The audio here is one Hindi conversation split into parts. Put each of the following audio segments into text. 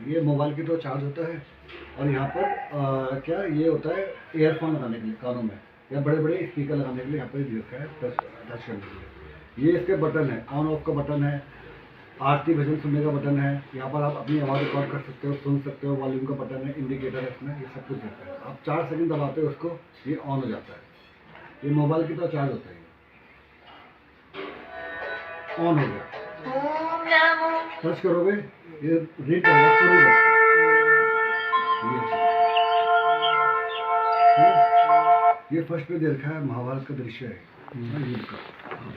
ये मोबाइल की तो चार्ज होता है, और यहाँ पर क्या ये होता है ईयरफोन लगाने के लिए कानों में, या बड़े बड़े स्पीकर लगाने के लिए यहाँ पर ये रखा है टच करने के लिए। ये इसके बटन है, ऑन ऑफ का बटन है, आरती भजन सुनने का बटन है, यहाँ पर आप अपनी आवाज़ रिकॉर्ड कर सकते हो, सुन सकते हो, वॉल्यूम का बटन है, इंडिकेटर है इसमें, ये सब कुछ रहता है। आप 4 सेकंड दबाते हो उसको, ये ऑन हो जाता है। ये मोबाइल की तो चार्ज होता है, ऑन हो गया। टच करोगे ये रीड करेगा पूरी बात। ये फर्स्ट पे दे रखा है महाभारत का दृश्य है,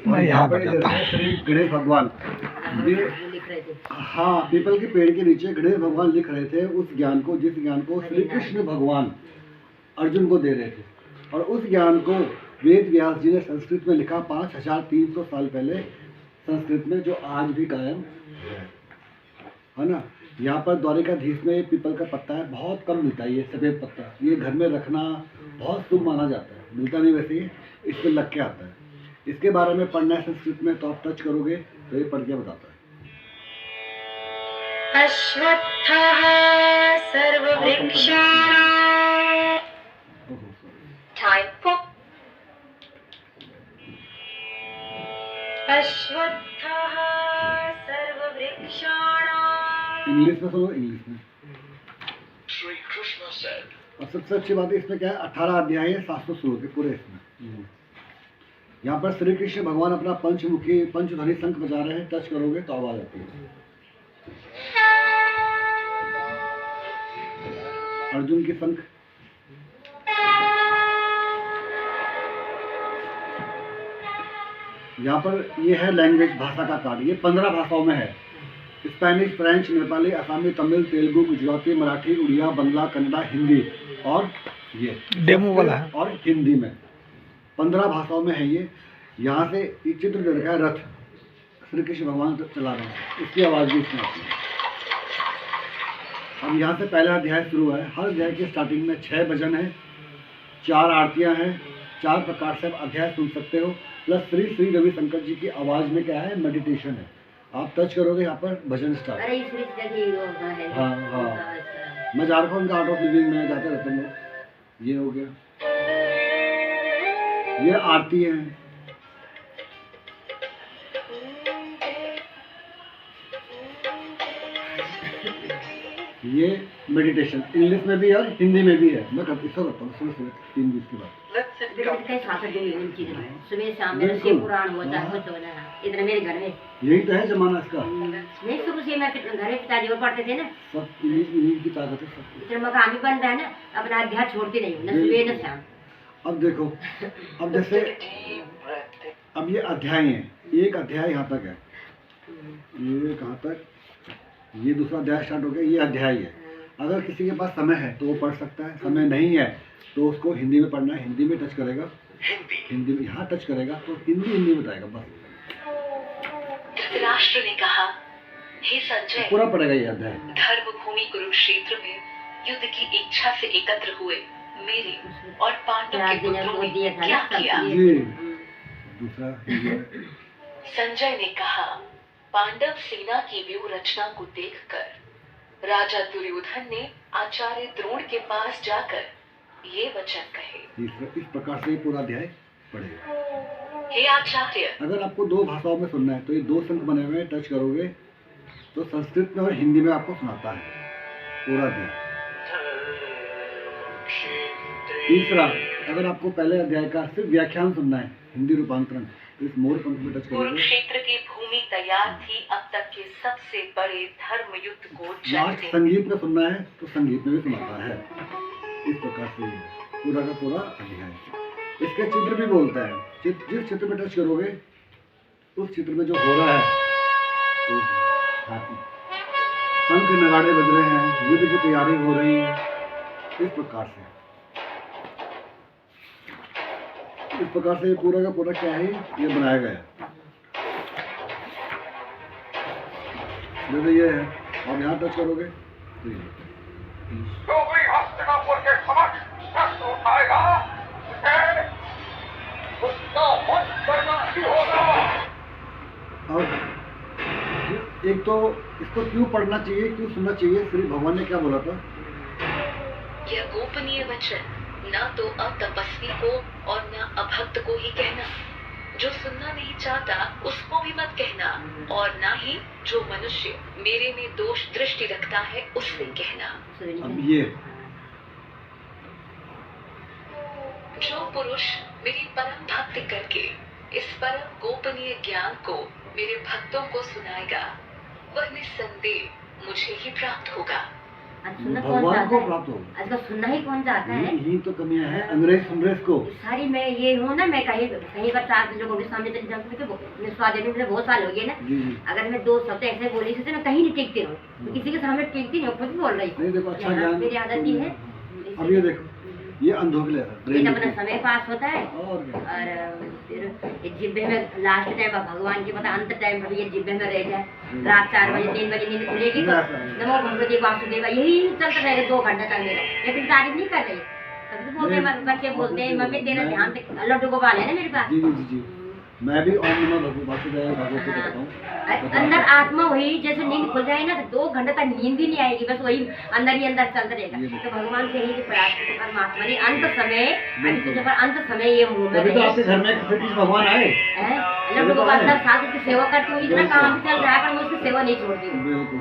और यहाँ पे दे रखा है श्री गणेश भगवान। ये हाँ, पीपल के पेड़ के नीचे गणेश भगवान लिख रहे थे उस ज्ञान को, जिस ज्ञान को श्री कृष्ण भगवान अर्जुन को दे रहे थे, और उस ज्ञान को वेद व्यास जी ने संस्कृत में लिखा 5300 साल पहले संस्कृत में, जो आज भी कायम है ना। यहाँ पर द्वारिकाधीश में पीपल का पत्ता है, बहुत कम मिलता है ये सफ़ेद पत्ता, ये घर में रखना बहुत शुभ माना जाता है, मिलता नहीं वैसे ही, इस पर लग के आता है। इसके बारे में पढ़ना है संस्कृत में, तो आप टच करोगे तो ये पढ़ के बताता है। अश्वत्थः सर्ववृक्षाणां अश्वत्थः सर्ववृक्षाणां। इंग्लिश में सुनो, इंग्लिश में। श्री कृष्ण सेड। और सबसे अच्छी बात है इसमें क्या है, 18 अध्याय है, 700 श्लोक है पूरे इसमें। यहाँ पर श्री कृष्ण भगवान अपना पंचमुखी पंचध्वनि शंख बजा रहे हैं, टच करोगे तो आवाज आती है। अर्जुन की शंख, यहाँ पर ये है लैंग्वेज, भाषा का कार्ड। ये 15 भाषाओं में है, स्पेनिश, फ्रेंच, नेपाली, असमी, तमिल, तेलुगु, गुजराती, मराठी, उड़िया, बंगला, कन्नड़ा, हिंदी, और ये डेमो वाला है, और हिंदी में 15 भाषाओं में है ये। यहाँ से एक चित्र दे रखा है, रथ श्री कृष्ण भगवान चला रहे हैं, इसकी आवाज़ भी इसमें आती है। अब यहाँ से पहला अध्याय शुरू है। हर अध्याय के स्टार्टिंग में 6 भजन है, 4 आरतियाँ हैं, 4 प्रकार से आप अध्याय सुन सकते हो, प्लस श्री श्री रविशंकर जी की आवाज़ में क्या है, मेडिटेशन है। आप टच करोगे यहाँ पर भजन स्टार्ट। हाँ हाँ, मैं झारखंड का आउट ऑफ लिविंग में जाते रहता हूँ। ये हो गया, ये आरती है, ये मेडिटेशन इंग्लिश में भी है और हिंदी में भी है। मैं इसको करता हूँ सुबह सुबह 3 बजे के बाद। सुबह शाम में पुराण होता है, कुछ होता है, इतना मेरे घर में यही तो है जमाना इसका। नहीं, शुरू से मैं घर में पिताजी और पढ़ते थे ना, सब इंग्लिश की ताकत है सब। इतना मकान भी बन रहा है ना, अपना अध्याय छोड़ते नहीं, न सुबह न शाम। अब देखो, अब जैसे अब ये अध्याय है, एक अध्याय यहाँ तक है, ये कहाँ तक, ये दूसरा अध्याय स्टार्ट हो गया, ये अध्याय है। अगर किसी के पास समय है तो वो पढ़ सकता है, समय नहीं है तो उसको हिंदी में पढ़ना है, हिंदी में टच करेगा, हिंदी में यहाँ टच करेगा तो हिंदी बताएगा बस। धृतराष्ट्र ने कहा, हे संजय, पूरा पड़ेगा ये अध्याय। धर्म भूमि कुरुक्षेत्र में युद्ध की इच्छा से एकत्र हुए मेरे और पांडव के पुत्रों ने क्या किया? जी, दूसरा संजय ने कहा, पांडव सेना की व्यूह रचना को देखकर राजा दुर्योधन ने आचार्य द्रोण के पास जाकर ये वचन कहे। इस प्रकार से पूरा अध्याय पढ़ेगा। हे आचार्य, अगर आपको 2 भाषाओं में सुनना है तो ये 2 शंख बने हुए हैं, टच करोगे तो संस्कृत में और हिंदी में आपको सुनाता है पूरा अध्याय। तीसरा, अगर आपको पहले अध्याय का सिर्फ व्याख्यान सुनना है, हिंदी रूपांतरण, तो इस मोर पंख में टच करोगे। कुरुक्षेत्र की भूमि तैयार थी अब तक के सबसे बड़े धर्म युद्ध को लास्ट संगीत में सुनना है तो संगीत में भी सुनाता है। इस प्रकार से पूरा का पूरा अध्याय। इसके चित्र भी बोलता है, जिस चित्र में टच करोगे उस चित्र में जो हो रहा है, तो हाथी, शंख नगाड़े बज रहे हैं, युद्ध की तैयारी हो रही है। इस प्रकार से पूरा का पूरा क्या है, ये बनाया गया है। जैसे ये है, आप यहाँ टच करोगे तो ये हस्तिनापुर के समक्ष शस्त्र उठाएगा, उसका वध करना ही होगा। और एक तो इसको क्यों पढ़ना चाहिए, क्यों सुनना चाहिए, श्री भगवान ने क्या बोला था? यह गोपनीय वचन न तो अतपस्वी को और न अभक्त को ही कहना, जो सुनना नहीं चाहता उसको भी मत कहना, और न ही जो मनुष्य मेरे में दोष दृष्टि रखता है उससे कहना। अब ये जो पुरुष मेरी परम भक्ति करके इस परम गोपनीय ज्ञान को मेरे भक्तों को सुनाएगा, वह निस्संदेह मुझे ही प्राप्त होगा। सुनना कौन भगवान चाहता को है? प्राप्त होगा। आजकल सुनना ही कौन चाहता है? यही तो कमियां हैं अंग्रेज समरेज को। सारी मैं ये हूँ ना, मैं कहीं कहीं पर 4 लोगों के सामने चली जाऊँ तो मैं स्वाद देने में बहुत साल हो गए ना। जी जी। अगर मैं 2 शब्द ऐसे बोली जैसे मैं कहीं नहीं टिकती हूँ, तो किसी के सामने टिकती नहीं हूँ, खुद भी बोल रही हूँ। नहीं देखो, अच्छा ज्ञान मेरी आदत ही है। अब ये देखो, ये अंधों के लिए है, ये तो अपना समय पास होता है। और क्या? और फिर ये जिब्बे में लास्ट टाइम भगवान की पता अंत टाइम पर ये जिब्बे में रह जाए, रात 4 बजे 3 बजे नींद खुलेगी तो नमो भगवती वासुदेवा यही चलता रहेगा 2 घंटे तक मेरा। लेकिन तारीफ नहीं कर रही, तभी तो बोलते हैं बच्चे बोलते हैं मम्मी तेरा ध्यान लड्डू गोपाल है ना मेरे पास। जी जी जी जी। मैं भी ओम नमः भगवते करता हूँ। अंदर आत्मा वही जैसे नींद खुल जाए ना तो 2 घंटे तक नींद ही नहीं आएगी, बस वही अंदर ही अंदर चलता रहेगा। तो भगवान से ही परमात्मा ने अंत समय, अभी तुझे पर अंत समय ये मुंह में तभी तो आपके घर में सतीश भगवान आए। लड्डू गोपाल 10 साल उसकी सेवा करती हूँ, इतना काम चल रहा है पर मैं उसकी सेवा नहीं छोड़ती हूँ। बिल्कुल।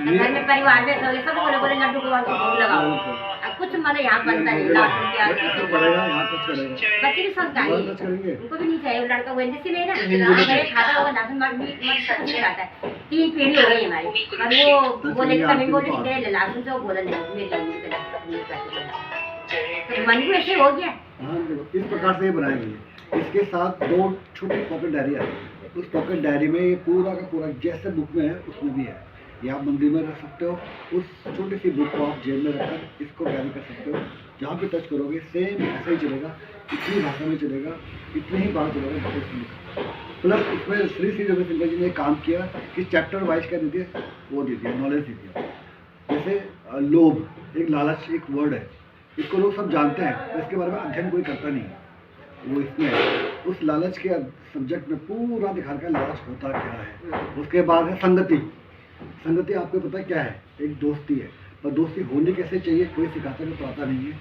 घर में परिवार में सब बोले बोले लड्डू गोपाल को भोग लगाओ। अब कुछ मतलब यहाँ बनता नहीं, लहसुन प्याज तो पड़ेगा, यहाँ टच करेगा। बच्चे भी संस्कार यहाँ टच करेंगे। उनको भी नहीं चाहिए, वो लड़का वो एनडीसी में है ना, हिंदी में मेरे खाता होगा लहसुन मर्द नहीं खाता है। 3 पीढ़ी हो गई हमारी, और वो बोले कि कभी बोले कि लहसुन से, वो बोला नहीं मेरे तो मन को ऐसे हो गया। हाँ देखो, इस प्रकार से ये बनाएंगे। इसके साथ 2 छोटी पॉकेट डायरी आती है। उस पॉकेट डायरी में ये पूरा का पूरा जैसे बुक में है उसमें भी है। ये आप मंदिर में रख सकते हो, उस छोटी सी बुक को आप जेब में रखकर इसको कैरी कर सकते हो। जहाँ पे टच करोगे सेम ऐसा ही चलेगा, इतनी भाषा में चलेगा, इतनी ही बार चलेगा बहुत लिखा। प्लस उसमें श्री श्री रविशंकर जी ने काम किया कि चैप्टर वाइज क्या दे दिया, वो दे दिया, नॉलेज दे दिया। जैसे लोभ एक लालच एक वर्ड है, इसको लोग सब जानते हैं पर इसके बारे में अध्ययन कोई करता नहीं है। वो इसमें उस लालच के सब्जेक्ट में पूरा दिखा रखा है लालच होता क्या है। उसके बाद है संगति। संगति आपको पता है क्या है? एक दोस्ती है, पर दोस्ती होनी कैसे चाहिए कोई सिखाता नहीं, पता नहीं है।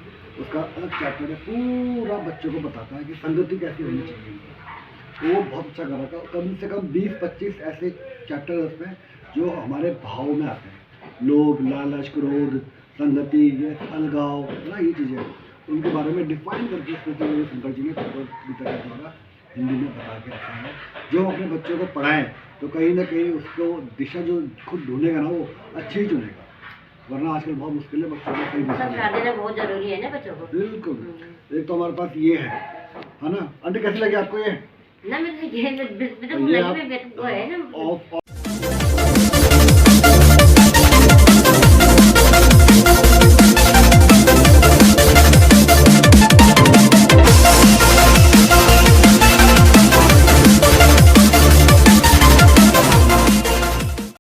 उसका अलग चैप्टर है, पूरा बच्चों को बताता है कि संगति कैसी होनी चाहिए। वो बहुत अच्छा कर रहा था। कम से कम 20-25 ऐसे चैप्टर है उसमें जो हमारे भाव में आते हैं। लोभ, लालच, क्रोध, संगति, ये अलगाव ना, ये चीज़ें उनके बारे में डिफाइन करके शंकर जी ने भगवद गीता के द्वारा हिंदी में बता के रखा है। जो अपने बच्चों को पढ़ाएं तो कहीं ना कहीं उसको दिशा जो खुद ढूंढेगा ना वो अच्छी ही चुनेगा, वरना आजकल बहुत मुश्किल है बच्चों को सही दिशा देना बहुत जरूरी है ना बच्चों को। बिल्कुल। एक तो हमारे पास ये है ना। आंटी कैसे लगे आपको ये? ना मैं ये आप वो है ना।